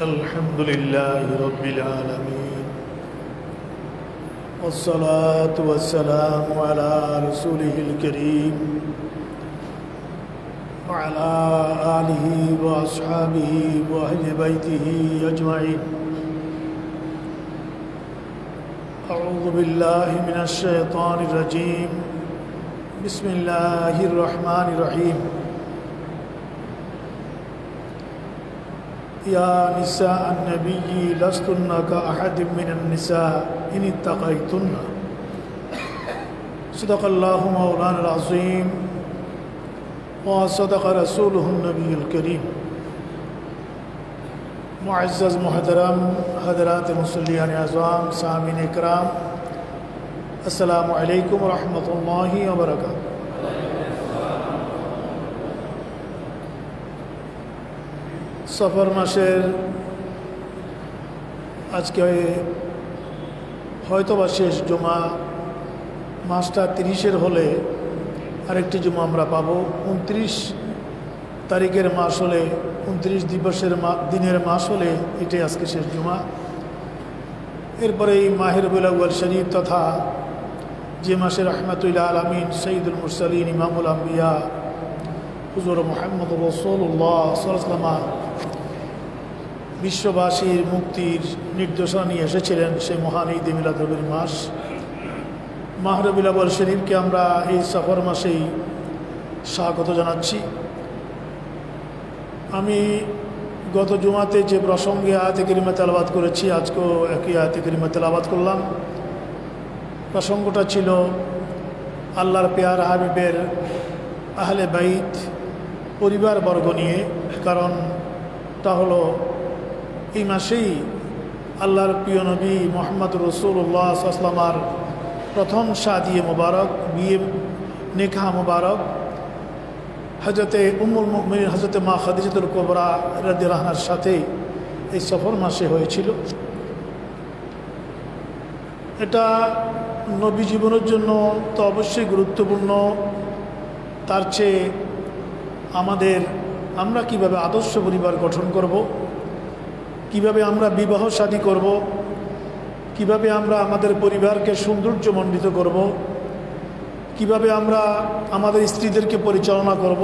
الحمد لله رب العالمين والصلاة والسلام على رسوله الكريم وعلى آله وأصحابه وأهل بيته أجمعين. أعوذ بالله من الشيطان الرجيم. بسم الله الرحمن الرحيم. يا نساء النبي لستن كأحد من النساء إن اتقيتن. صدق الله مولانا العظيم وصدق رسوله النبي الكريم. معزز محترم حضرات مسلیان اعظام سامعین اکرام، السلام علیکم ورحمۃ اللہ وبرکاتہ۔ সফর মাসের আজকে হয়তোবা শেষ জুমা, মাসটা 30-এর হলে আরেকটি জুমা আমরা পাবো। 29 তারিখের মাস হলে, 29 দিবসের দিনের মাস হলে এটাই আজকে শেষ জুমা। এরপরে এই মাহে রবিউল আউয়াল শরীফ তথা যে মাসে রাহমাতুল আলামিন সৈয়দুল মুরসালিন ইমামুল আম্বিয়া হুজুর মুহাম্মদ রাসূলুল্লাহ সাল্লাল্লাহু আলাইহি ওয়াসাল্লাম বিশ্ববাসীর মুক্তির নির্দেশনা নিয়ে এসেছিলেন, সেই মহান ঈদ মিলাদুল মাস মাহ রবিউল আউয়াল শরীফকে আমরা এই সফর মাসেই স্বাগত জানাচ্ছি। আমি গত জুমাতে যে প্রসঙ্গে আয়াতে কারিমা তেলাওয়াত করেছি, আজকেও একই আয়াতে কারিমা তেলাওয়াত করলাম। প্রসঙ্গটা ছিল আল্লাহর পেয়ারা হাবিবের আহলে বাইত পরিবারবর্গ নিয়ে। কারণ তা হলো এই মাসেই আল্লাহর প্রিয় নবী মুহাম্মদ রাসূলুল্লাহ সাল্লাল্লাহু আলাইহি ওয়াসাল্লামের প্রথম শাদিয়ে মুবারক, বিয়ে নিকাহ মুবারক হযরতে উম্মুল মুমিনিন হযরতে মা খাদিজাতুল কুবরা রাদিয়াল্লাহু আনহার সাথে এই সফর মাসে হয়েছিল। এটা নবী জীবনের জন্য তো অবশ্যই গুরুত্বপূর্ণ। তার চেয়ে আমরা কিভাবে আদর্শ পরিবার গঠন করব, কিভাবে আমরা বিবাহ শাদী করব, কিভাবে আমরা আমাদের পরিবারকে সৌন্দর্যমণ্ডিত করব, কিভাবে আমরা আমাদের স্ত্রীদেরকে পরিচালনা করব,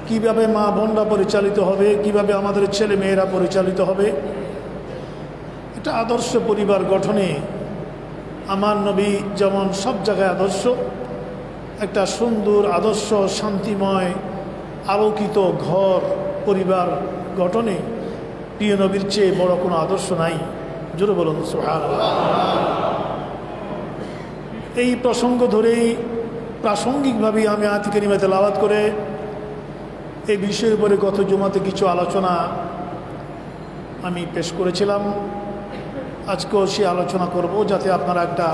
কিভাবে মা বোনরা পরিচালিত হবে, কিভাবে আমাদের ছেলে মেয়েরা পরিচালিত হবে, এটা আদর্শ পরিবার গঠনে আমার নবী যেমন সব জায়গায় আদর্শ, একটা সুন্দর আদর্শ শান্তিময় আলোকিত ঘর পরিবার গঠনে প্রিয় নবীর চেয়ে বড় কোনো আদর্শ নাই। জোরে বলুন সুবহানাল্লাহ। এই প্রসঙ্গ ধরেই প্রাসঙ্গিকভাবে আমি আয়াত কারিমা তেলাওয়াত করে এই বিষয়ের উপরে গত জুমাতে কিছু আলোচনা আমি পেশ করেছিলাম। আজকেও সে আলোচনা করব, যাতে আপনারা একটা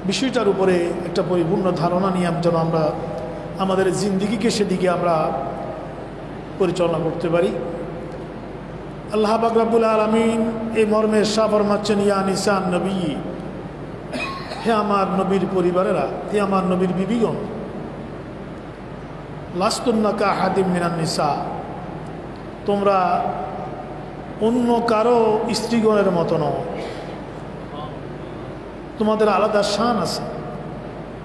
বিষয়টার উপরে একটা পরিপূর্ণ ধারণা নিয়ে যেন আমরা আমাদের জিন্দিগিকে সেদিকে আমরা পরিচালনা করতে পারি। আল্লাহ পাক রব্বুল আলামিন এই মর্মে ইরশাদ ফরমাচ্ছেন, ইয়া নিসান নবী, হে আমার নবীর পরিবারেরা, হে আমার নবীর বিবিগণ, লাস্তুন্না কাআহাদিম মিনান নিসা, তোমরা অন্য কারো স্ত্রীগণের মতো নও। তোমাদের আলাদা শান আছে।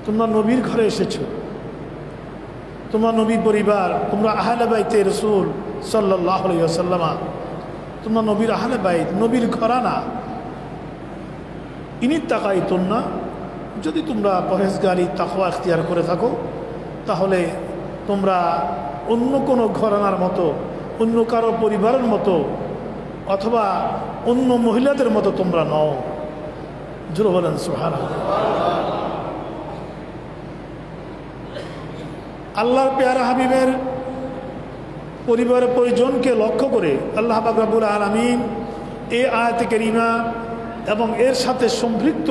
তোমরা নবীর ঘরে এসেছো, তোমরা নবী পরিবার, তোমরা আহলে বাইতে রাসূল সাল্লাল্লাহু আলাইহি ওয়াসাল্লাম, তোমরা নবীর আহলে বাইত, নবীর ঘরানা। ইনিত্তাকাইতুন্না, যদি তোমরা পরহেজগারি তাকওয়া ইখতিয়ার করে থাকো, তাহলে তোমরা অন্য কোনো ঘরানার মতো, অন্য কারো পরিবারের মতো অথবা অন্য মহিলাদের মতো তোমরা নও। জোরে বলেন সুবহানাল্লাহ। আল্লাহর পেয়ারা হাবিবের পরিবারের পরিজনকে লক্ষ্য করে আল্লাহ পাক রব্বুল আলামিন এই আয়াতে কারিমা এবং এর সাথে সম্পৃক্ত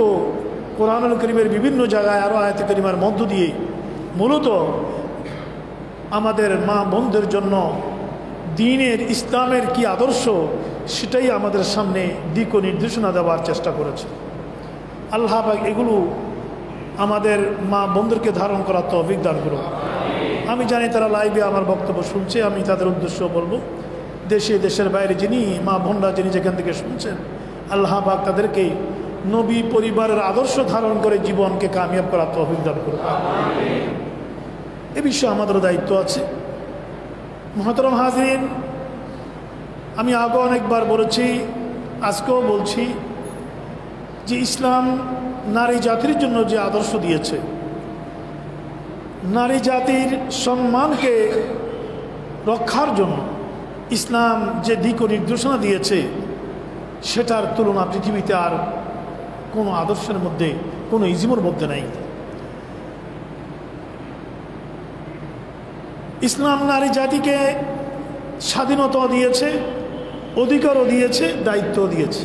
কোরআনুল কারীমের বিভিন্ন জায়গায় আরও আয়াতে কারিমার মধ্য দিয়ে মূলত আমাদের মা বোনদের জন্য দ্বীনের ইসলামের কি আদর্শ সেটাই আমাদের সামনে দিক ও নির্দেশনা দেওয়ার চেষ্টা করেছে। আল্লাহ পাক এগুলো আমাদের মা বোনদেরকে ধারণ করার তৌফিক দান করুন। আমি জানি তারা লাইভে আমার বক্তব্য শুনছে, আমি তাদের উদ্দেশ্য বলবো, দেশে দেশের বাইরে যিনি মা বোনরা যিনি যেখান থেকে শুনছেন, আল্লাহ পাক তাদেরকে নবী পরিবারের আদর্শ ধারণ করে জীবনকে কামিয়াব করার তৌফিক দান করুন। এ বিষয়ে আমাদেরও দায়িত্ব আছে। মুহতারাম হাজরিন, আমি আগে অনেকবার বলেছি, আজকেও বলছি যে ইসলাম নারী জাতির জন্য যে আদর্শ দিয়েছে, নারী জাতির সম্মানকে রক্ষার জন্য ইসলাম যে দিক ও নির্দেশনা দিয়েছে, সেটার তুলনা পৃথিবীতে আর কোনো আদর্শের মধ্যে, কোনো ইজমের মধ্যে নাই। ইসলাম নারী জাতিকে স্বাধীনতা দিয়েছে, অধিকারও দিয়েছে, দায়িত্বও দিয়েছে।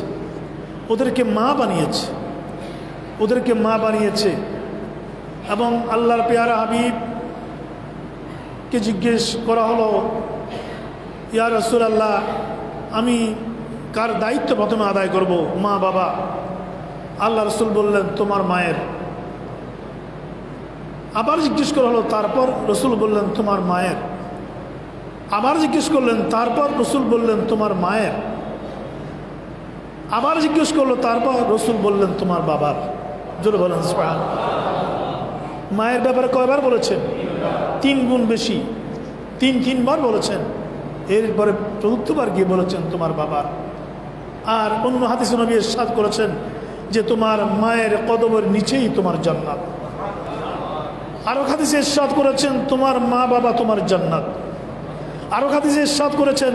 ওদেরকে মা বানিয়েছে, ওদেরকে মা বানিয়েছে। এবং আল্লাহর পেয়ারা হাবিবকে জিজ্ঞেস করা হলো, ইয়া রাসূলুল্লাহ, আমি কার দায়িত্ব প্রথমে আদায় করব? মা বাবা। আল্লাহ রসুল বললেন, তোমার মায়ের। আবার জিজ্ঞেস করা হলো, তারপর? রসুল বললেন, তোমার মায়ের। আবার জিজ্ঞেস করলেন, তারপর? রসুল বললেন, তোমার মায়ের। আবার জিজ্ঞেস করলো, তারপর? রসুল বললেন, তোমার বাবার। জোরে বলেন সুবহানাল্লাহ। মায়ের ব্যাপারে কয়বার বলেছেন? 3 গুণ বেশি, তিনবার বলেছেন। এরপরে চতুর্থবার গিয়ে বলেছেন তোমার বাবার। আর অন্য হাদিসে নবী ইরশাদ করেছেন যে তোমার মায়ের কদমের নিচেই তোমার জান্নাত। আরো হাদিসে ইরশাদ করেছেন তোমার মা বাবা তোমার জান্নাত। আরো হাদিসে ইরশাদ করেছেন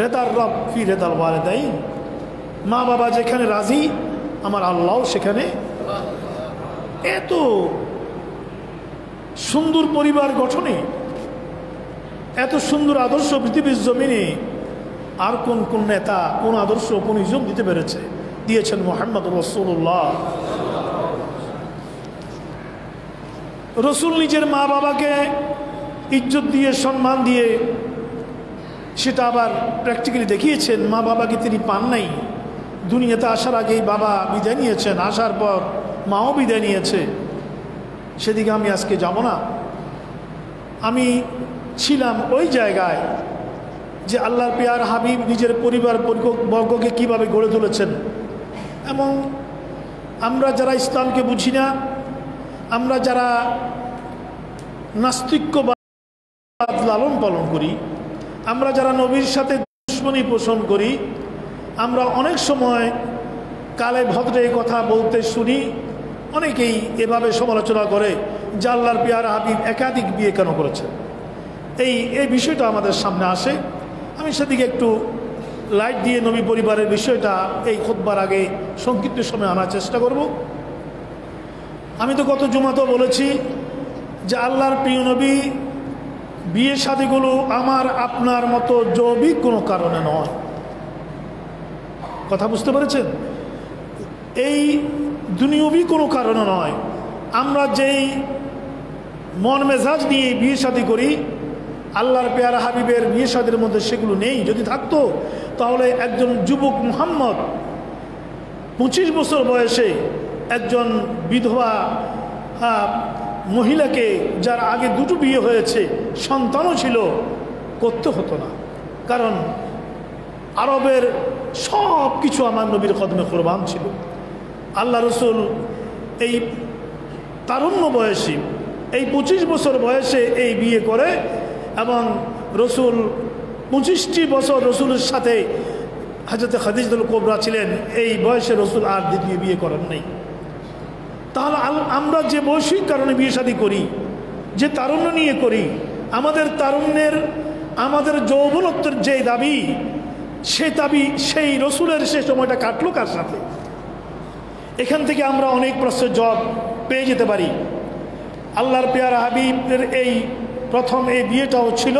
রেদার রব ফি রেদাল ওয়ালিদাইন, মা বাবা যেখানে রাজি আমার আল্লাহ সেখানে। এত সুন্দর পরিবার গঠনে, এত সুন্দর আদর্শ পৃথিবীর জমিনে আর কোন কোন নেতা, কোন আদর্শ, কোন ইজম দিতে পেরেছে? দিয়েছেন মুহাম্মদ রাসূলুল্লাহ। রসুল নিজের মা বাবাকে ইজ্জত দিয়ে, সম্মান দিয়ে, সেটা আবার প্র্যাকটিক্যালি দেখিয়েছেন। মা বাবাকে তিনি পান নাই, দুনিয়াতে আসার আগেই বাবা বিদায় নিয়েছেন, আসার পর মাও বিদায় নিয়েছে। সেদিকে আমি আজকে যাব না। আমি ছিলাম ওই জায়গায় যে আল্লাহর পেয়ার হাবিব নিজের পরিবার বর্গকে কীভাবে গড়ে তুলেছেন। এবং আমরা যারা ইসলামকে বুঝি না, আমরা যারা নাস্তিক্যবাদ লালন পালন করি, আমরা যারা নবীর সাথে দুশমনী পোষণ করি, আমরা অনেক সময় কালে ভদ্রে কথা বলতে শুনি। অনেকেই এভাবে সমালোচনা করে যে আল্লাহর পেয়ার হাবিব একাধিক বিয়ে কেন করেছেন। এই বিষয়টা আমাদের সামনে আসে। আমি সেদিকে একটু লাইট দিয়ে নবী পরিবারের বিষয়টা এই খুতবার আগে সংক্ষিপ্ত সময় আনার চেষ্টা করব। আমি তো গত জুমাতেও বলেছি যে আল্লাহর প্রিয় নবী বিয়ে শাদীগুলো আমার আপনার মতো জৈবিক কোনো কারণে নয়। কথা বুঝতে পেরেছেন? এই দুনিয়াবি কোনো কারণে নয়। আমরা যেই মন মেজাজ নিয়ে বিয়ে শাদী করি, আল্লাহর পেয়ারা হাবিবের বিয়ে শাদীর মধ্যে সেগুলো নেই। যদি থাকতো তাহলে একজন যুবক মুহাম্মদ 25 বছর বয়সে একজন বিধবা মহিলাকে, যার আগে 2টো বিয়ে হয়েছে, সন্তানও ছিল, করতে হতো না। কারণ আরবের সব কিছু আমার নবীর কদমে কোরবান ছিল। আল্লাহ রসুল এই তারুণ্য বয়সী, এই 25 বছর বয়সে এই বিয়ে করে, এবং রসুল 25টি বছর রসুলের সাথে হযরত খাদিজাতুল কুবরা ছিলেন। এই বয়সে রসুল আর দ্বিতীয় বিয়ে করেন নাই। তাহলে আমরা যে বৈশ্বিক কারণে বিয়ে শাদী করি, যে তারুণ্য নিয়ে করি, আমাদের তারুণ্যের, আমাদের যৌবনত্বের যে দাবি, সে দাবি সেই রসুলের সে সময়টা কাটলো কার সাথে? এখান থেকে আমরা অনেক প্রশ্নের জবাব পেয়ে যেতে পারি। আল্লাহর পেয়ারা হাবিবের এই প্রথম এই বিয়েটাও ছিল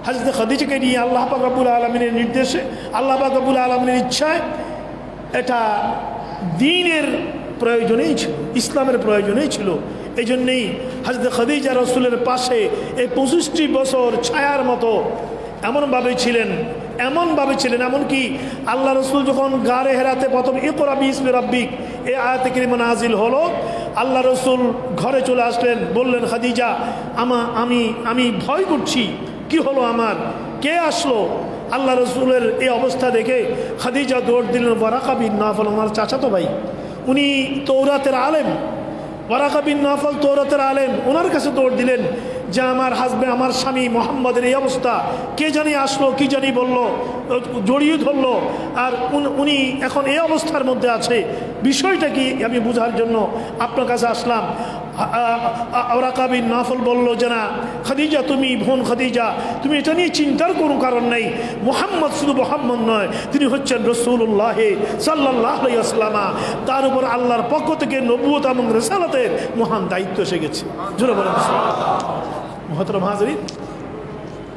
হযরত খাদিজাকে নিয়ে আল্লাহ পাক রব্বুল আলামিনের নির্দেশে, আল্লাহ পাক রব্বুল আলামিনের ইচ্ছায়। এটা দ্বীনের প্রয়োজনেই ছিল, ইসলামের প্রয়োজনেই ছিল। এই জন্যেই হযরত খাদিজা রসুলের পাশে এই 25টি বছর ছায়ার মতো এমনভাবে ছিলেন, এমনকি আল্লাহ রসুল যখন গারে হেরাতে প্রথম ইকরা বিইসমি রাব্বিক এই আয়াতে কারিমা নাজিল হলো, আল্লাহ রসুল ঘরে চলে আসলেন, বললেন খাদিজা আমি ভয় করছি, কি হলো আমার, কে আসলো? আল্লাহ রসুলের এই অবস্থা দেখে খাদিজা দৌড় দিলেন ওয়ারাকা বিন নওফল, আমার চাচাতো ভাই, উনি তৌরাতের আলেম, ওয়ারাকা বিন নওফল তৌরাতের আলেম, ওনার কাছে দৌড় দিলেন যে আমার হাজবেন্ড, আমার স্বামী মোহাম্মদের এই অবস্থা, কে জানি আসলো, কি জানি বলল, জড়িয়ে ধরলো, আর উনি এখন এই অবস্থার মধ্যে আছে, বিষয়টা কি আমি বোঝার জন্য আপনার কাছে আসলাম। ওয়ারাকা বিন নওফল বলল যে না খাদিজা, তুমি বোন খাদিজা, তুমি এটা নিয়ে চিন্তার কোনো কারণ নেই, মুহাম্মদ শুধু মুহাম্মদ নয়, তিনি হচ্ছেন রাসূলুল্লাহ সাল্লাল্লাহু আলাইহি ওয়াসাল্লাম, তার উপর আল্লাহর পক্ষ থেকে নবুয়ত এবং রিসালাতের মহান দায়িত্ব এসে গেছে। জোরে বলেন মুহতারাম হাজরিন,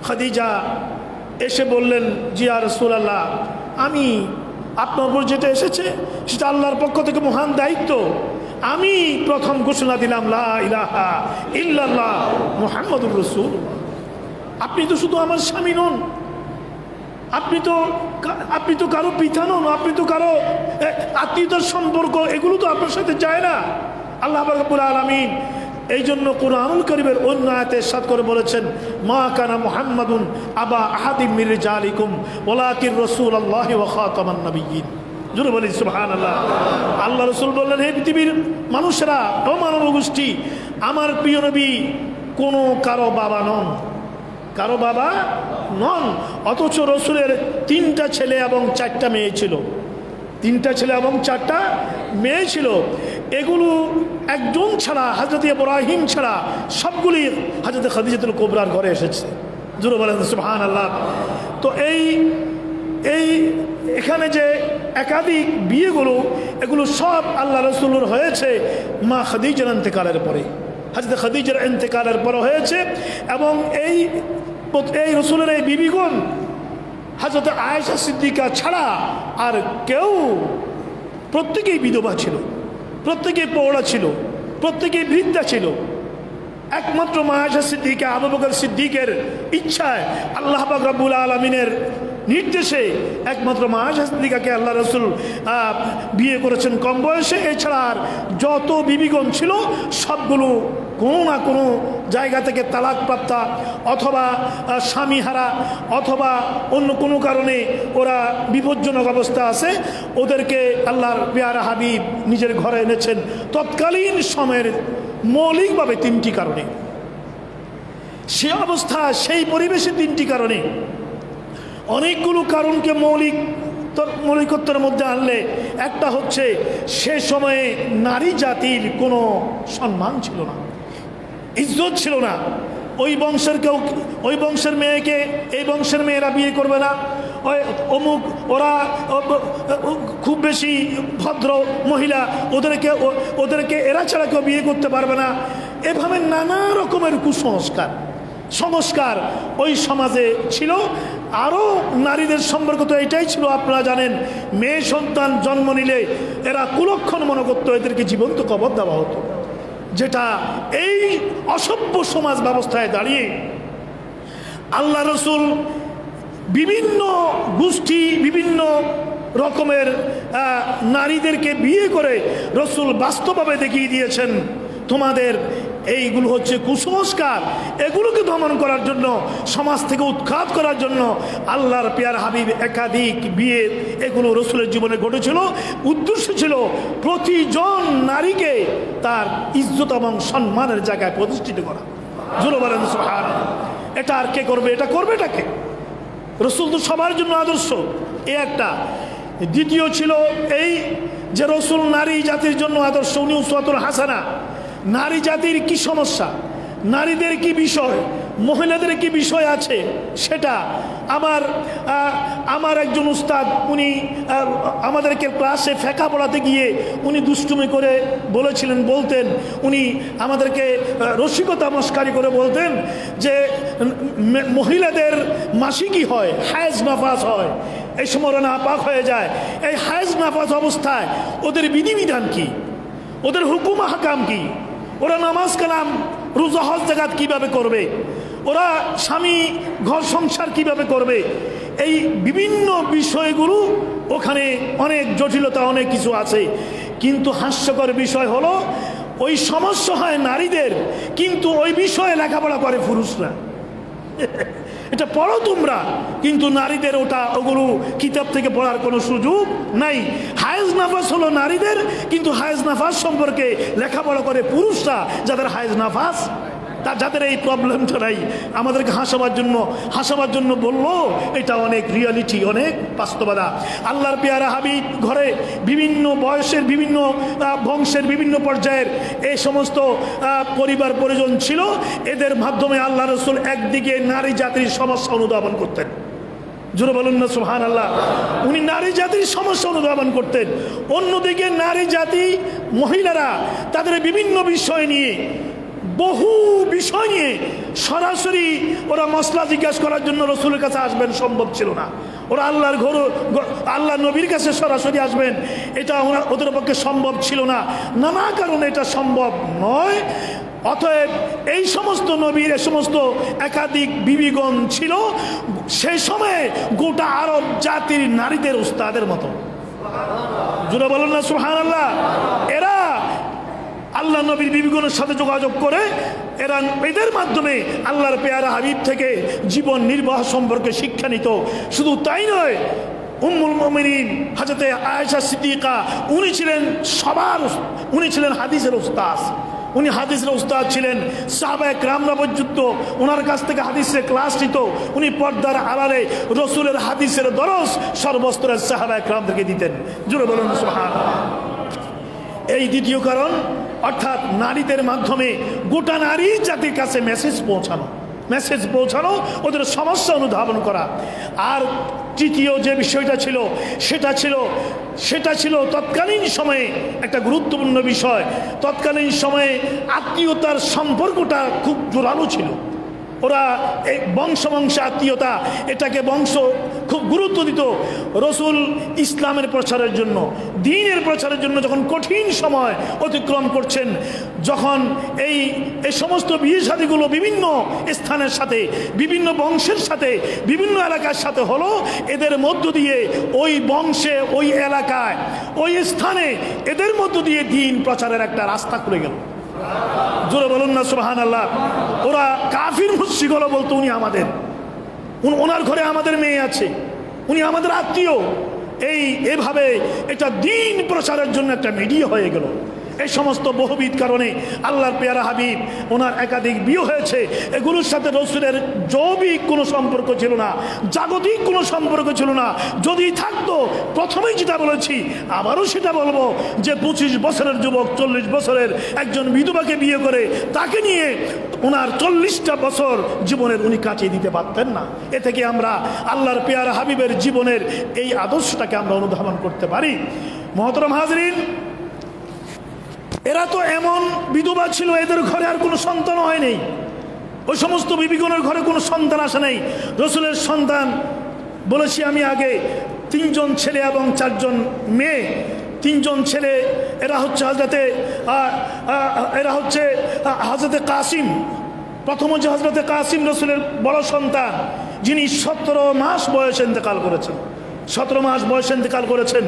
খাদিজা এসে বললেন জি ইয়া রাসূলুল্লাহ, আমি আপনার উপর যেটা এসেছে সেটা আল্লাহর পক্ষ থেকে মহান দায়িত্ব, আমি প্রথম ঘোষণা দিলাম লা ইলাহা ইল্লাল্লাহ মুহাম্মাদুর রাসূলুল্লাহ। আপনি তো শুধু আমার স্বামী নন, আপনি তো কারো পিতা নন, আপনি তো কারো আত্মীয়তার সম্পর্ক, এগুলো তো আপনার সাথে যায় না। আল্লাহ রাব্বুল আলামিন এই জন্য কুরআনুল কারীমের অন্য আয়াতে ইরশাদ করে বলেছেন, মা কানা মুহাম্মাদুন আবা আহাদিম মির রিজালিকুম ওয়ালাকিন রাসূলুল্লাহি ওয়া খাতামান নাবিয়্যিন। জোরে বলি সুবহানাল্লাহ। আল্লাহ রাসূল বললেন, হে পৃথিবীর মানুষেরা ও মানব গোষ্ঠী, আমার প্রিয় নবী কোনো কারো বাবা নন, কারো বাবা নন। অথচ রসুলের 3টা ছেলে এবং 4টা মেয়ে ছিল, 3টা ছেলে এবং 4টা মেয়ে ছিল। এগুলো একজন ছাড়া, হযরত ইব্রাহিম ছাড়া সবগুলি হযরত খাদিজাতুল কুবরার ঘরে এসেছে। জোরে বলেন সুবহানাল্লাহ। তো এখানে যে একাধিক বিয়েগুলো, এগুলো সব আল্লাহ রসুলের হয়েছে মা খাদিজার ইন্তেকালের পরে, হযরত খাদিজার ইন্তেকালের পরে হয়েছে। এবং এই রসুলের এই বিবিগণ হযরত আয়েশা সিদ্দিকা ছাড়া আর কেউ, প্রত্যেকেই বিধবা ছিল, প্রত্যেকেই পৌড়া ছিল, প্রত্যেকেই বৃদ্ধা ছিল। একমাত্র মা আয়েশা সিদ্দিকা, আবু বকর সিদ্দিকের ইচ্ছায়, আল্লাহ পাক রব্বুল আলামিনের নির্দেশে একমাত্র মা আয়েশা সিদ্দিকাকে আল্লাহ রসুল বিয়ে করেছেন কম বয়সে। এছাড়া আর যত বিবিগণ ছিল সবগুলো কোনো না কোনো জায়গা থেকে তালাক প্রাপ্তা, অথবা স্বামীহারা, অথবা অন্য কোনো কারণে ওরা বিপজ্জনক অবস্থা আছে, ওদেরকে আল্লাহর পেয়ারা হাবিব নিজের ঘরে এনেছেন তৎকালীন সময়ের মৌলিকভাবে 3টি কারণে। সে অবস্থা, সেই পরিবেশে 3টি কারণে, অনেকগুলো কারণকে মৌলিকত্বের মধ্যে আনলে একটা হচ্ছে সে সময়ে নারী জাতির কোনো সম্মান ছিল না, ইজ্জত ছিল না। ওই বংশের মেয়েকে এই বংশের মেয়েরা বিয়ে করবে না, অমুক ওরা খুব বেশি ভদ্র মহিলা, ওদেরকে এরা ছাড়া কেউ বিয়ে করতে পারবে না। এভাবে নানা রকমের সংস্কার ওই সমাজে ছিল। আরও নারীদের সম্পর্ক তো এটাই ছিল, আপনারা জানেন, মেয়ে সন্তান জন্ম নিলে এরা কুলক্ষণ মনে করত, এদেরকে জীবন্ত কবর দেওয়া হতো, যেটা এই অসভ্য সমাজ ব্যবস্থায় দাঁড়িয়ে আল্লাহ রসুল বিভিন্ন গোষ্ঠী, বিভিন্ন রকমের নারীদেরকে বিয়ে করে রসুল বাস্তবভাবে দেখিয়ে দিয়েছেন, তোমাদের এইগুলো হচ্ছে কুসংস্কার, এগুলোকে দমন করার জন্য, সমাজ থেকে উৎখাত করার জন্য আল্লাহর পেয়ার হাবিব একাধিক বিয়ে এগুলো রসুলের জীবনে ঘটেছিল। উদ্দেশ্য ছিল প্রতিজন নারীকে তার ইজ্জত এবং সম্মানের জায়গায় প্রতিষ্ঠিত করা। জোরে বলেন সুবহানাল্লাহ। এটা আর কে করবে? এটা করবে এটাকে রসুল তো সবার জন্য আদর্শ, এ একটা। দ্বিতীয় ছিল এই যে রসুল নারী জাতির জন্য আদর্শ, উনি উসওয়াতুল হাসানা। নারী জাতির কি সমস্যা, নারীদের কি বিষয়, মহিলাদের কি বিষয় আছে, সেটা আমার একজন উস্তাদ, উনি আমাদেরকে ক্লাসে ফেকা পড়াতে গিয়ে উনি দুষ্টুমি করে বলতেন, উনি আমাদেরকে রসিকতা মস্কারি করে বলতেন যে মহিলাদের মাসিকী হয়, হায়েজ নাফাস হয়, এই সময় ওরা নাপাক হয়ে যায়। এই হায়েজ নাফাস অবস্থায় ওদের বিধিবিধান কি, ওদের হুকুম হাকাম কি, ওরা নামাজ কালাম রোজা হজ জাকাত কিভাবে করবে, ওরা স্বামী ঘর সংসার কিভাবে করবে, এই বিভিন্ন বিষয়গুলো ওখানে অনেক জটিলতা, অনেক কিছু আছে। কিন্তু হাস্যকর বিষয় হলো ওই সমস্যা হয় নারীদের, কিন্তু ওই বিষয়ে লেখাপড়া করে পুরুষরা। এটা পড়ো তোমরা, কিন্তু নারীদের ওগুলো কিতাব থেকে পড়ার কোনো সুযোগ নাই। হায়েজ নাফাস হলো নারীদের, কিন্তু হায়েজ নাফাস সম্পর্কে লেখাপড়া করে পুরুষরা, যাদের হায়েজ নাফাস, যাদের এই প্রবলেমটা নাই। আমাদেরকে হাসাবার জন্য বললো, এটা অনেক রিয়ালিটি, অনেক বাস্তবতা। আল্লাহর পেয়ারা হাবিব ঘরে বিভিন্ন বয়সের, বিভিন্ন বংশের, বিভিন্ন পর্যায়ের এই সমস্ত পরিবার পরিজন ছিল। এদের মাধ্যমে আল্লাহ রসুল একদিকে নারী জাতির সমস্যা অনুধাবন করতেন, জোরে বলুন না সুবহানাল্লাহ। উনি নারী জাতির সমস্যা অনুধাবন করতেন, অন্যদিকে নারী জাতি মহিলারা তাদের বিভিন্ন বিষয় নিয়ে, বহু বিষয় নিয়ে সরাসরি ওরা মসলা জিজ্ঞাসা করার জন্য রসুলের কাছে আসবেন সম্ভব ছিল না। ওরা আল্লাহর আল্লাহ নবীর কাছে সরাসরি আসবেন, এটা ওদের পক্ষে সম্ভব ছিল না, নানা কারণে এটা সম্ভব নয়। অতএব এই সমস্ত নবীর, এই সমস্ত একাধিক বিবিগণ ছিল সেই সময়ে গোটা আরব জাতির নারীদের উস্তাদের মতো, জোরে বলেন না সুবহানাল্লাহ। এরা আল্লাহ নবীর বিবিগণের সাথে যোগাযোগ করে এদের মাধ্যমে আল্লাহর পেয়ারা হাবিব থেকে জীবন নির্বাহ সম্পর্কে শিক্ষা নিত। শুধু তাই নয়, উম্মুল মুমিনিন হযরতে আয়েশা সিদ্দিকা, উনি ছিলেন হাদিসের উস্তাদ। উনি হাদিসের উস্তাদ ছিলেন। সাহাবায়ে কেরামরা পর্যন্ত ওনার কাছ থেকে হাদিসের ক্লাস নিত। উনি পর্দার আড়ালে রসুলের হাদিসের দরস সর্বস্তরের সাহাবায়ে কেরামদেরকে দিতেন, জোরে বলুন সুবহানাল্লাহ। এই দ্বিতীয় কারণ, অর্থাৎ নারীদের মাধ্যমে গোটা নারী জাতির কাছে মেসেজ পৌঁছানো, ওদের সমস্যা অনুধাবন করা। আর তৃতীয় যে বিষয়টা ছিল সেটা ছিল তৎকালীন সময়ে একটা গুরুত্বপূর্ণ বিষয়। তৎকালীন সময়ে আত্মীয়তার সম্পর্কটা খুব জোরালো ছিল। ওরা এই বংশ আত্মীয়তা, এটাকে বংশ খুব গুরুত্ব দিত। রসুল ইসলামের প্রচারের জন্য, দ্বীনের প্রচারের জন্য যখন কঠিন সময় অতিক্রম করছেন, যখন এই সমস্ত বিয়ে শাদীগুলো বিভিন্ন স্থানের সাথে, বিভিন্ন বংশের সাথে, বিভিন্ন এলাকার সাথে হলো, এদের মধ্য দিয়ে ওই বংশে, ওই এলাকায়, ওই স্থানে এদের মধ্য দিয়ে দ্বীন প্রচারের একটা রাস্তা খুলে গেল, জোরে বলুন না সুবহানাল্লাহ। ওরা কাফির মুশরিক হলো, বলতো উনি আমাদের, ওনার ঘরে আমাদের মেয়ে আছে, উনি আমাদের আত্মীয়। এভাবে এটা দ্বীন প্রচারের জন্য একটা মিডিয়া হয়ে গেল। এই সমস্ত বহুবিধ কারণে আল্লাহর পেয়ারা হাবিব, ওনার একাধিক বিয়ে হয়েছে। এগুলোর সাথে রসুলের জৈবিক কোনো সম্পর্ক ছিল না, জাগতিক কোনো সম্পর্ক ছিল না। যদি থাকতো, প্রথমেই যেটা বলেছি, আবারও সেটা বলবো, যে 25 বছরের যুবক 40 বছরের একজন বিধবাকে বিয়ে করে তাকে নিয়ে ওনার 40টা বছর জীবনের উনি কাটিয়ে দিতে পারতেন না। এ থেকে আমরা আল্লাহর পেয়ারা হাবিবের জীবনের এই আদর্শটাকে আমরা অনুধাবন করতে পারি। মহতরম হাজরিন, এরা তো এমন বিধবা ছিল, এদের ঘরে আর কোনো সন্তান হয়নি। ওই সমস্ত বিবিগণের ঘরে কোনো সন্তান আসে নাই। রসুলের সন্তান বলেছি আমি আগে, 3 জন ছেলে এবং 4 জন মেয়ে। 3 জন ছেলে, এরা হচ্ছে হজরতে কাসিম। প্রথম হচ্ছে হজরতে কাসিম, রসুলের বড় সন্তান, যিনি 17 মাস বয়সে ইন্তেকাল করেছেন। 17 মাস বয়সে ইন্তেকাল করেছেন।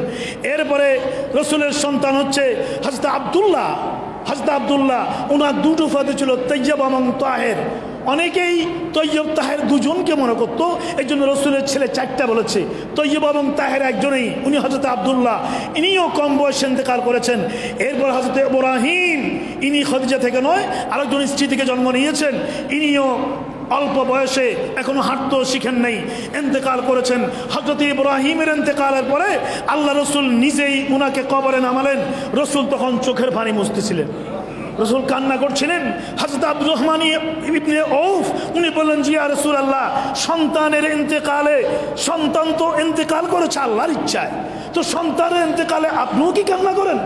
এরপরে রসুলের সন্তান হচ্ছে হযরত আব্দুল্লাহ। ওনার 2 উপাধি ছিল, তৈয়ব এবং তাহের। অনেকেই তৈয়ব তাহের 2জনকে মনে করতো, এই জন্য রসুলের ছেলে 4টা বলেছে। তৈয়ব এবং তাহের একজনেই, উনি হযরত আব্দুল্লাহ, ইনিও কম বয়সে ইন্তেকাল করেছেন। এরপর হযরত ইব্রাহিম, ইনি খদিজা থেকে নয়, আরেকজন স্ত্রী থেকে জন্ম নিয়েছেন। ইনিও অল্প বয়সে, এখনো হাঁটতেও শিখেন নাই, ইন্তেকাল করেছেন। হযরত ইব্রাহিমের ইন্তেকালের পরে আল্লাহ রসুল নিজেই উনাকে কবরে নামালেন। রসুল তখন চোখের পানি মুছতেছিলেন, রসুল কান্না করছিলেন। হযরত আব্দুর রহমান ইবনে আউফ, উনি বললেন, জি ইয়া রাসূলুল্লাহ, সন্তানের ইন্তেকালে, সন্তান তো ইন্তেকাল করেছে আল্লাহর ইচ্ছায়, তো সন্তানের ইন্তেকালে আপনিও কি কান্না করেন?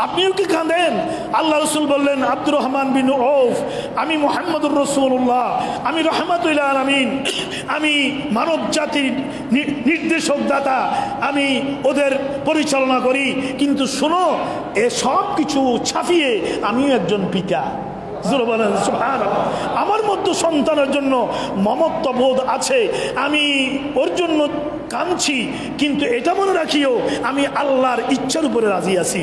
আপনিও কি কাঁদেন? আল্লাহ রসুল বললেন, আব্দুর রহমান বিন আউফ, আমি মুহাম্মদুর রাসূলুল্লাহ, আমি রাহমাতুল আলামিন, আমি মানব জাতির নির্দেশক দাতা, আমি ওদের পরিচালনা করি। কিন্তু শোনো, এ সব কিছু ছাপিয়ে আমিও একজন পিতা। আমার মধ্যে সন্তানের জন্য মমত্ব বোধ আছে, আমি ওর জন্য কাঁদছি, কিন্তু এটা মনে রাখিও, আমি আল্লাহর ইচ্ছার উপরে রাজি আছি।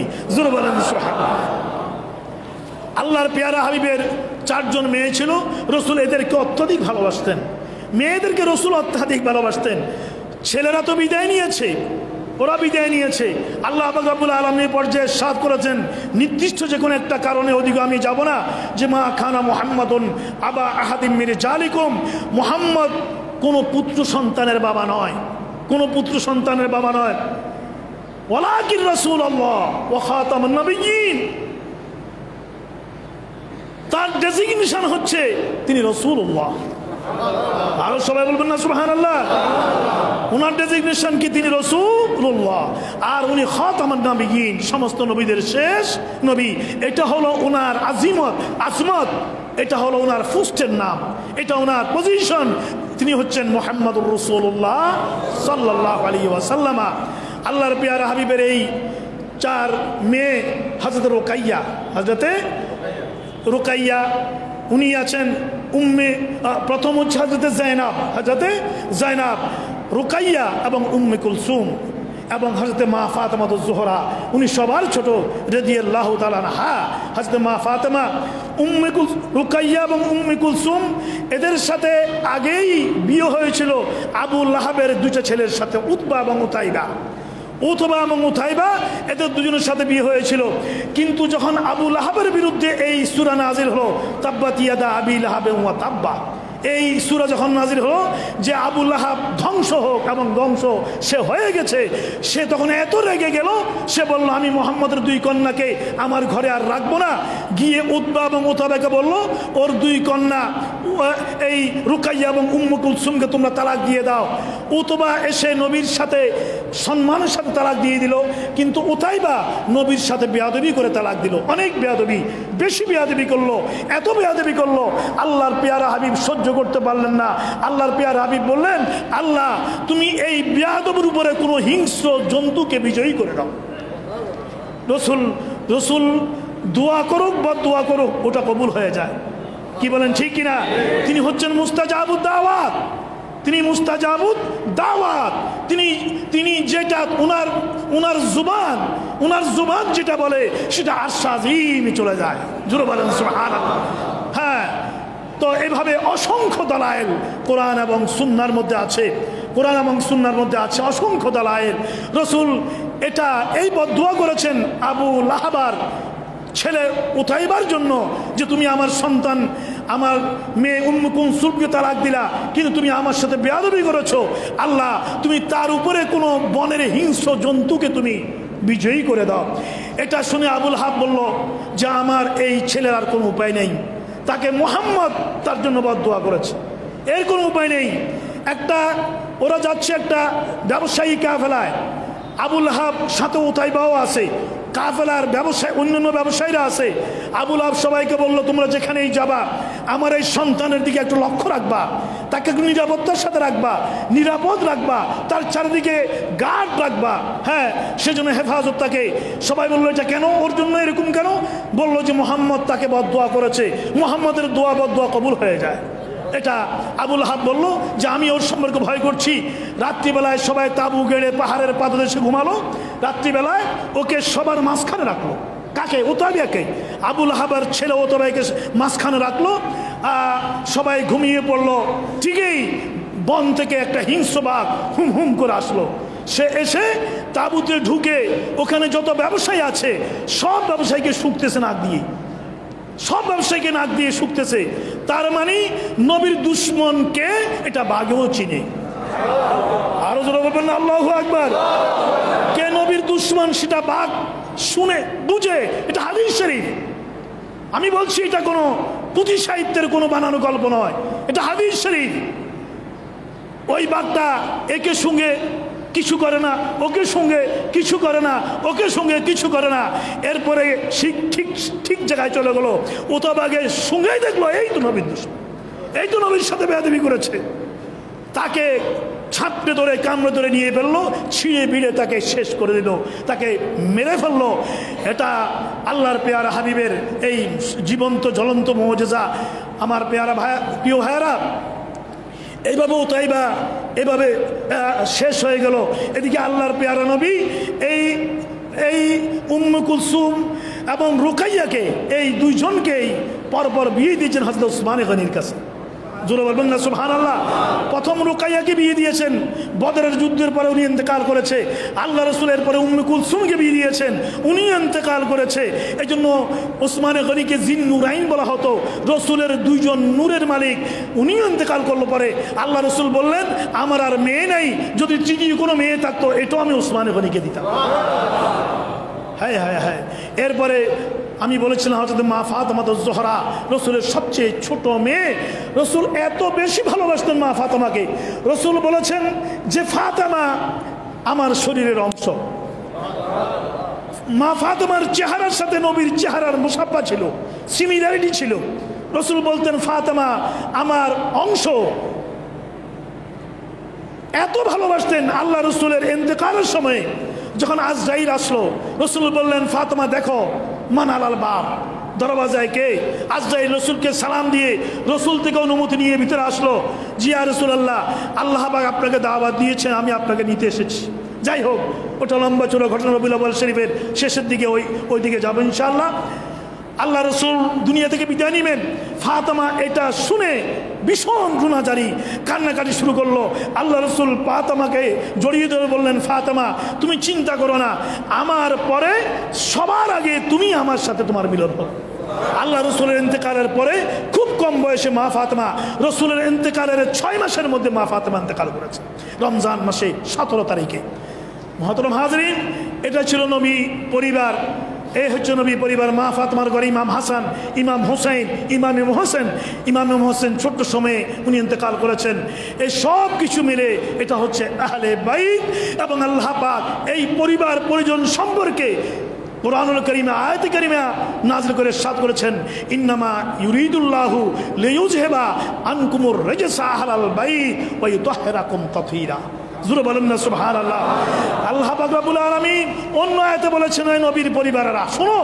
আল্লাহর পেয়ারা হাবিবের 4 মেয়ে ছিল, রসুল এদেরকে অত্যধিক ভালোবাসতেন, মেয়েদেরকে রসুল অত্যাধিক ভালোবাসতেন। ছেলেরা তো বিদায় নিয়েছে, ওরা বিদায় নিয়েছে, আল্লাহ পাক রব্বুল আলামিন পর্যায়ে সাফ করেছেন নির্দিষ্ট যে কোনো একটা কারণে ওদিকে আমি যাব না, যে মা খানা মুহাম্মাদুন আবা আহাদিম মির জালিকুম, মুহাম্মদ কোনো পুত্র সন্তানের বাবা নয়, কোনো পুত্র সন্তানের বাবা নয়। ওয়ালাকিন রাসূলুল্লাহ ওয়া খাতামুন নবিয়্যিন, তার ডেজিগনেশন হচ্ছে তিনি রাসূলুল্লাহ। আরো সবাই বলবেন না সুবহানাল্লাহ। ওনার ডেজিগনেশন কি তিনি রাসূলুল্লাহ, আর উনি খাতামুন নবিয়্যিন, সমস্ত নবীদের শেষ নবী। এটা হলো ওনার আজিমত আজমত, এটা হলো ওনার ফুস্টের নাম, এটা ওনার পজিশন। তিনি হচ্ছেন মুহাম্মদুর রাসূলুল্লাহ সাল্লাল্লাহু আলাইহি ওয়াসাল্লাম। আল্লাহর পেয়ারা হাবিবের এই 4 মেয়ে, হযরত রুকাইয়া, হযরতে রুকাইয়া উনি আছেন উম্মে, প্রথম হচ্ছে হযরতে জায়নাব, হযরতে জায়নাব, রুকাইয়া এবং উম্মে কুলসুম এবং হযরতে মা ফাতেমাতুজ জোহরা, উনি সবার ছোট রাদিয়াল্লাহু তাআলা আনহা। হযরতে মা ফাতেমা, রুকাইয়া এবং উম্মে কুলসুম, এদের সাথে আগেই বিয়ে হয়েছিল আবু লাহাবের 2টা ছেলের সাথে, উতবা এবং উতাইবা। উতবা এবং উতাইবা এদের দুজনের সাথে বিয়ে হয়েছিল। কিন্তু যখন আবু লাহাবের বিরুদ্ধে এই সূরা নাজিল হলো, তাব্বাত ইয়াদা আবি লাহাবিন ওয়া তাব্বা, এই সূরা যখন নাজিল হলো যে আবু লাহাব ধ্বংস হোক এবং ধ্বংস সে হয়ে গেছে, সে তখন এত রেগে গেল, সে বলল আমি মুহাম্মদের 2 কন্যাকে আমার ঘরে আর রাখবো না। গিয়ে উতবা এবং উতাবাকে বলল ওর 2 কন্যা এই রুকাইয়া এবং উম্মে কুলসুমকে তোমরা তালাক দিয়ে দাও। উতবা এসে নবীর সাথে সম্মানের সাথে তালাক দিয়ে দিল, কিন্তু উতাইবা নবীর সাথে বেয়াদবি করে তালাক দিল, অনেক বেয়াদবি, বেশি বেয়াদবি করলো, এত বেয়াদবি করলো আল্লাহর পেয়ারা হাবিব সহ্য করতে পারলেন না। আল্লাহর পেয়ারা হাবিব বললেন, আল্লাহ তুমি এই বেয়াদবের উপরে কোনো হিংস্র জন্তুকে বিজয়ী করে দাও। রসুল দোয়া করুক বা দোয়া করুক, ওটা কবুল হয়ে যায়। কি বলেন ঠিক কিনা? তিনি হচ্ছেন মুস্তাজাবুদ দাওয়াত, তিনি মুস্তাজাবুদ দাওয়াত, তিনি যেটা উনার জুবান যেটা বলে সেটা আরশ আযীমে চলে যায়। জোরে বলেন সুবহানাল্লাহ। হ্যাঁ, তো এভাবে অসংখ্য দালায়েল কোরআন এবং সুন্নাহর মধ্যে আছে, কোরআন এবং সুন্নাহর মধ্যে আছে অসংখ্য দালায়েল। রসুল এটা এই বদদুয়া করেছেন আবু লাহাবার ছেলে উতাইবার জন্য, যে তুমি আমার সন্তান, আমার মেয়ে উম্মে কুলসুমকে তালাক দিলা, কিন্তু তুমি আমার সাথে বেয়াদবি করেছো, আল্লাহ তুমি তার উপরে কোনো বনের হিংস্র জন্তুকে তুমি বিজয়ী করে দাও। এটা শুনে আবুল হাব বলল যে আমার এই ছেলের আর কোনো উপায় নেই, তাকে মুহাম্মদ তার জন্য বদদুয়া করেছে, এর কোনো উপায় নেই। ওরা যাচ্ছে একটা ব্যবসায়ী কাফেলায়, আবুল হাব সাথে উতাইবাও আছে, কাফেলার ব্যবসায় অন্যান্য ব্যবসায়ীরা আছে। আবুল হাব সবাইকে বললো তোমরা যেখানেই যাবা আমার এই সন্তানের দিকে একটু লক্ষ্য রাখবা, তাকে একটু নিরাপত্তার সাথে রাখবা, নিরাপদ রাখবা, তার চারিদিকে গার্ড রাখবা। হ্যাঁ, সেজন্য হেফাজত তাকে। সবাই বললো এটা কেন, ওর জন্য এরকম কেন? বললো যে মুহাম্মদ তাকে বদদুয়া করেছে, মুহাম্মদের দোয়া বদদুয়া কবুল হয়ে যায়। এটা আবুল হাব বলল যে আমি ওর সম্পর্কে ভয় করছি। রাত্রিবেলায় সবাই তাবু গেড়ে পাহাড়ের পাদদেশে ঘুমালো, রাত্রিবেলায় ওকে সবার মাঝখানে রাখলো। কাকে? উতাইবাকে। আবুল হাবের ছেলে উতাইবাকে মাঝখানে রাখলো, সবাই ঘুমিয়ে পড়লো। ঠিকই বন থেকে একটা হিংস্র বাঘ হুম হুম করে আসলো। সে এসে তাবুতে ঢুকে ওখানে যত ব্যবসায়ী আছে সব ব্যবসায়ীকে শুকতেছে নাক দিয়ে, সব ব্যবসায়ীকে নাক দিয়ে শুকতেছে। তার মানে নবীর দুশ্মনকে এটা বাঘেও চিনে। আরো জোরে বলবেন না আল্লাহু আকবার। কে নবীর দুশ্মন সেটা বাঘ শুনে বুঝে, এটা হাদিস শরীফ। আমি বলছি এটা কোনো পুঁথি সাহিত্যের কোনো বানানো গল্প নয়, এটা হাদিস শরীফ। ওই বাঘটা একে সঙ্গে কিছু করে না, ওকে সঙ্গে কিছু করে না, ওকে সঙ্গে কিছু করে না। এরপরে ঠিক জায়গায় চলে গেল, উতাইবাকে সঙ্গেই দেখলো এই তো নবীর দুশমন, এই তো নবীর সাথে বেয়াদবি করেছে। তাকে ছাপড়ে ধরে কামড়ে ধরে নিয়ে ফেললো, ছিঁড়ে বিড়ে তাকে শেষ করে দিল, তাকে মেরে ফেললো। এটা আল্লাহর পেয়ারা হাবিবের এই জীবন্ত জ্বলন্ত মুজিজা। আমার পেয়ারা প্রিয় ভাইয়েরা, এইভাবে উতাইবা এভাবে শেষ হয়ে গেল। এদিকে আল্লাহর পেয়ারা নবী এই উম্মে কুলসুম এবং রুকাইয়াকে, এই দুইজনকেই পরপর বিয়ে দিয়েছেন হযরত ওসমান গনির কাছে। জোরে বলবেন না সুবহানাল্লাহ। প্রথম রুকাইয়াকে বিয়ে দিয়েছেন, বদরের যুদ্ধের পরে উনি ইন্তেকাল করেছে। আল্লাহ রসুলের পরে উম্মে কুলসুমকে বিয়ে দিয়েছেন, উনি ইন্তেকাল করেছে। এই জন্য ওসমান গনিকে জিন নুরাইন বলা হতো, রসুলের দুইজন নূরের মালিক। উনি ইন্তেকাল করলো পরে আল্লাহ রসুল বললেন আমার আর মেয়ে নাই, যদি তৃতীয় কোনো মেয়ে থাকতো এটাও আমি ওসমান গনিকে দিতাম। হ্যাঁ হ্যাঁ হ্যাঁ। এরপরে আমি বলেছিলাম হযরত মা ফাতেমা জোহরা, রসুলের সবচেয়ে ছোট মেয়ে। রসুল এত বেশি ভালোবাসতেন মা ফাতেমাকে, রসুল বলেছেন যে ফাতেমা আমার শরীরের অংশ। মা ফাতেমার চেহারার সাথে নবীর চেহারার মুসাফা ছিল, সিমিলারিটি ছিল। রসুল বলতেন ফাতেমা আমার অংশ। এত ভালোবাসতেন। আল্লাহ রসুলের ইন্তেকালের সময় যখন আজরাইল আসলো, রসুল বললেন ফাতেমা দেখো মান আলাল বাব, দরওয়াজায় কে? আজরাইল রসুলকে সালাম দিয়ে রসুল থেকে অনুমতি নিয়ে ভিতরে আসলো। জি ইয়া রাসূলুল্লাহ, আল্লাহ পাক আপনাকে দাওয়াত দিয়েছেন, আমি আপনাকে নিতে এসেছি। যাই হোক, ওটা লম্বা চূড়া ঘটনা, রবিউল আউয়াল শরীফের শেষের দিকে ওই দিকে যাবো ইনশাআল্লাহ। আল্লাহ রসুল দুনিয়া থেকে বিদায় নিবেন। ফাতেমা এটা শুনে ভীষণ গুনাহগারী, কান্নাকাটি শুরু করলো। আল্লাহ রসুল ফাতেমাকে জড়িয়ে ধরে বললেন ফাতেমা তুমি চিন্তা করো না, আমার পরে সবার আগে তুমি আমার সাথে তোমার মিলন হবে। আল্লাহ রসুলের ইন্তেকালের পরে খুব কম বয়সে মা ফাতেমা, রসুলের ইন্তেকালের 6 মাসের মধ্যে মা ফাতেমা ইন্তেকাল করেছে, রমজান মাসে 17 তারিখে। মুহতারাম হাজরিন, এটা ছিল নবী পরিবার। এই হচ্ছে নবী পরিবার। মা ফাতেমার ঘরে ইমাম হাসান, ইমাম হোসেন, ইমামে হোসেন ছোট্ট সময়ে উনি ইন্তেকাল করেছেন। এই সব কিছু মিলে এটা হচ্ছে আহলে বাইত। এবং আল্লাহ পাক এই পরিবার পরিজন সম্পর্কে কুরআনুল কারীমে আয়াতে কারীমা নাযিল করে ইরশাদ করেছেন ইন্নামা ইউরিদুল্লাহু লিইউযহিবা আনকুমুর রিজসা আহলাল বাইত ওয়া ইউতাহহিরাকুম তাতহীরা। জোরে বলেন না সুবহানাল্লাহ। আল্লাহ পাক রব্বুল আলামিন অন্য আয়াতে বলেছেন এই নবীর পরিবারেরা শোনো,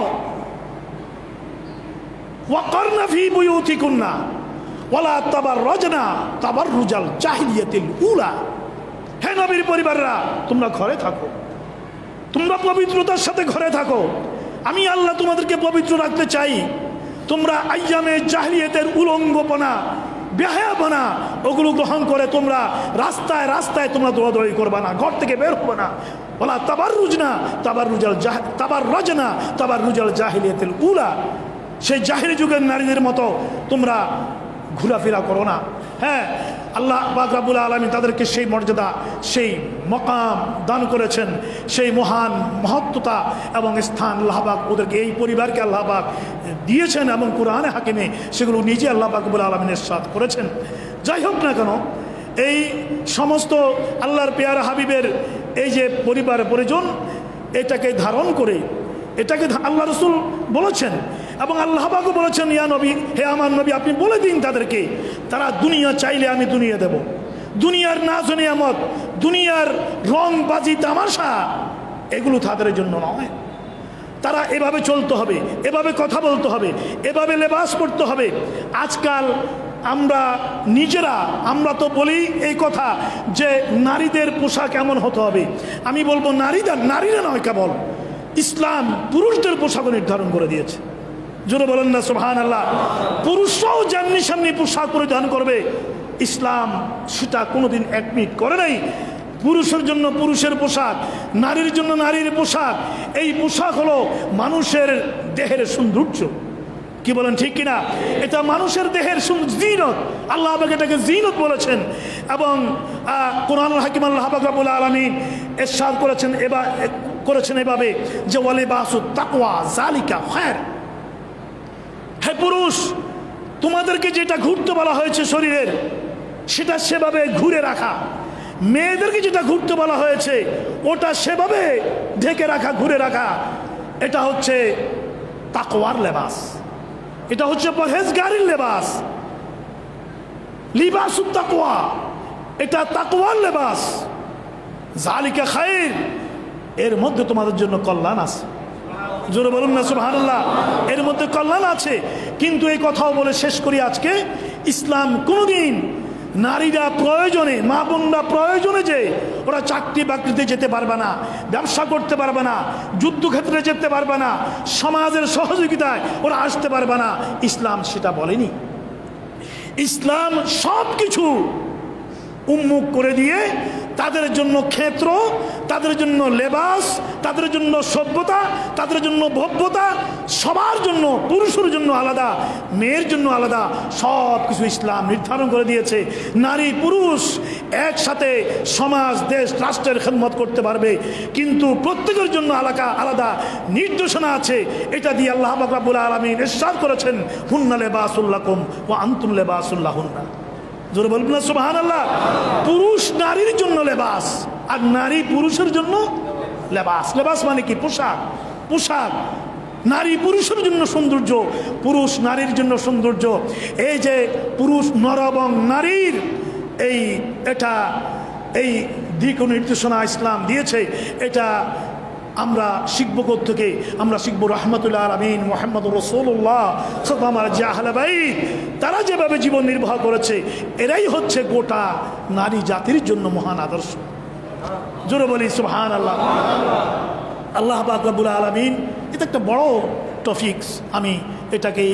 ওয়াকারনা ফি বুয়ুতিকুন্না ওয়ালা তাবাররাজনা তাবাররুজাল জাহিলিয়াতিল উলা। হে নবীর পরিবাররা তোমরা ঘরে থাকো, তোমরা পবিত্রতার সাথে ঘরে থাকো। আমি আল্লাহ তোমাদেরকে পবিত্র রাখতে চাই। তোমরা আইয়ামে জাহিলিয়াতের উলঙ্গপনা, বেহায়াপনা ওগুলো গ্রহণ করে তোমরা রাস্তায় রাস্তায় তোমরা দৌড়াদৌড়ি করবা না, ঘর থেকে বের হবে না। বলা তাবাররুজাল জাহিলিয়াতিল উলা। সেই জাহিলি যুগের নারীদের মতো তোমরা ঘোরাফেরা করো না। হ্যাঁ, আল্লাহ পাক রব্বুল আলামিন তাদেরকে সেই মর্যাদা, সেই মকাম দান করেছেন, সেই মহান মহত্বতা এবং স্থান আল্লাহ পাক ওদেরকে, এই পরিবারকে আল্লাহ পাক দিয়েছেন এবং কোরআনে হাকিমে সেগুলো নিজে আল্লাহ পাক রব্বুল আলামিন ইরশাদ করেছেন। যাই হোক না কেন, এই সমস্ত আল্লাহর পেয়ারা হাবিবের এই যে পরিবার পরিজন, এটাকে ধারণ করে, এটাকে আল্লাহ রসুল বলেছেন এবং আল্লাহ পাকও বলেছেন ইয়া নবী, হে আমার নবী আপনি বলে দিন তাদেরকে, তারা দুনিয়া চাইলে আমি দুনিয়া দেব। দুনিয়ার নাজ নিয়ামত, দুনিয়ার রং বাজি তামাশা এগুলো তাদের জন্য নয়। তারা এভাবে চলতে হবে, এভাবে কথা বলতে হবে, এভাবে লেবাস পড়তে হবে। আজকাল আমরা নিজেরা, আমরা তো বলি এই কথা যে নারীদের পোশাক এমন হতে হবে। আমি বলবো নারীরা নয়, কেবল ইসলাম পুরুষদের পোশাকও নির্ধারণ করে দিয়েছে। জোরে বলেন না সুবহানাল্লাহ। পুরুষরাও জান্নি সামনে পোশাক পরিধান করবে, ইসলাম সেটা কোনোদিন অ্যাডমিট করে নাই। পুরুষের জন্য পুরুষের পোশাক, নারীর জন্য নারীর পোশাক। এই পোশাক হলো মানুষের দেহের সৌন্দর্য। কি বলেন ঠিক কিনা? এটা মানুষের দেহের জিনত, আল্লাহ পাক এটাকে জিনত বলেছেন। এবং কোরআনুল হাকিম আল্লাহ পাক রব্বুল আলামিন ইরশাদ করেছেন এভাবে যে ওয়ালিবাসুত তাকওয়া যালিকা খায়র। হে পুরুষ, তোমাদেরকে যেটা ঘুরতে বলা হয়েছে শরীরের, সেটা সেভাবে ঘুরে রাখা। মেয়েদেরকে যেটা ঘুরতে বলা হয়েছে ওটা সেভাবে ঢেকে রাখা, ঘুরে রাখা। এটা হচ্ছে তাকওয়ার লেবাস, এটা হচ্ছে পরহেজগারির লেবাস। লিবাসুত তাকওয়া, এটা তাকওয়ার লেবাস। যালিকা খায়র, এর মধ্যে তোমাদের জন্য কল্যাণ আছে। জোরে বলুন না সুবহানাল্লাহ। এর মধ্যে কল্যাণ আছে। কিন্তু এই কথাও বলে শেষ করি আজকে, ইসলাম কোনোদিন নারীরা প্রয়োজনে, মা বোনরা প্রয়োজনে যে ওরা চাকরি বাকরিতে যেতে পারবে না, ব্যবসা করতে পারবে না, যুদ্ধক্ষেত্রে যেতে পারবে না, সমাজের সহযোগিতায় ওরা আসতে পারবে না, ইসলাম সেটা বলেনি। ইসলাম সব কিছু উন্মুখ করে দিয়ে তাদের জন্য ক্ষেত্র, তাদের জন্য লেবাস, তাদের জন্য সভ্যতা, তাদের জন্য ভব্যতা, সবার জন্য, পুরুষের জন্য আলাদা, মেয়ের জন্য আলাদা, সব কিছু ইসলাম নির্ধারণ করে দিয়েছে। নারী পুরুষ একসাথে সমাজ, দেশ, রাষ্ট্রের খেদমত করতে পারবে, কিন্তু প্রত্যেকের জন্য আলাদা আলাদা নির্দেশনা আছে। এটা দিয়ে আল্লাহ পাক রব্বুল আলামিন ইরশাদ করেছেন, হুন্না লিবাসুল লাকুম ওয়া আনতুম লিবাসুল লাহুন্না। জোরে বলবেন না সুবহানাল্লাহ। পুরুষ নারীর জন্য লেবাস, আর নারী পুরুষের জন্য লেবাস। লেবাস মানে কি? পোশাক। পোশাক। নারী পুরুষের জন্য সৌন্দর্য, পুরুষ নারীর জন্য সৌন্দর্য। এই যে পুরুষ নর এবং নারীর এই দিক নির্দেশনা ইসলাম দিয়েছে, এটা আমরা শিখবো কোত্থেকে? আমরা শিখবো রাহমাতুল আলামিন মুহাম্মদুর রাসূলুল্লাহ সাল্লাল্লাহু আলাইহি ওয়া সাল্লাম, আহলে বাইত, তারা যেভাবে জীবন নির্বাহ করেছে, এরাই হচ্ছে গোটা নারী জাতির জন্য মহান আদর্শ। জোরে বলি সুবহানাল্লাহ। আল্লাহ পাক রব্বুল আলামিন, এটা একটা বড় টপিকস। আমি এটাকে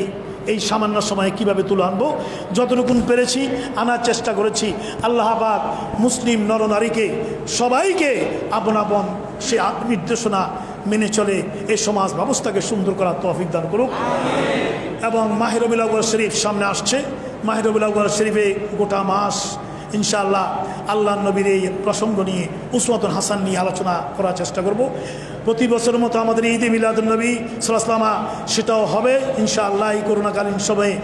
এই সামান্য সময়ে কিভাবে তুলে আনবো, যতটুকুন পেরেছি আনার চেষ্টা করেছি। আল্লাহ পাক মুসলিম নরনারীকে সবাইকে আপন আপন সে নির্দেশনা মেনে চলে এই সমাজ ব্যবস্থাকে সুন্দর করার তৌফিক দান করুক। এবং মাহে রবিউল আউয়াল শরীফ সামনে আসছে। মাহে রবিউল আউয়াল শরীফে গোটা মাস ইনশাআল্লাহ আল্লাহ নবীর এই প্রসঙ্গ নিয়ে, উসওয়াতুল হাসান নিয়ে আলোচনা করার চেষ্টা করব। প্রতি বছরের মতো আমাদের ঈদে মিলাদুন নবী সাল্লাল্লাহু আলাইহি ওয়াসাল্লাম সেটাও হবে ইনশাআল্লাহ। এই করোনাকালীন সময়ে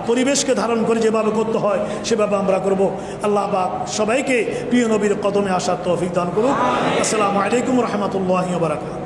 পরিবেশকে ধারণ করে যেভাবে করতে হয় সেভাবে আমরা করব। আল্লাহ পাক সবাইকে প্রিয় নবীর কদমে আসার তৌফিক দান করুক। আসসালামু আলাইকুম ওয়া রাহমাতুল্লাহি ওয়া বারাকাতুহু।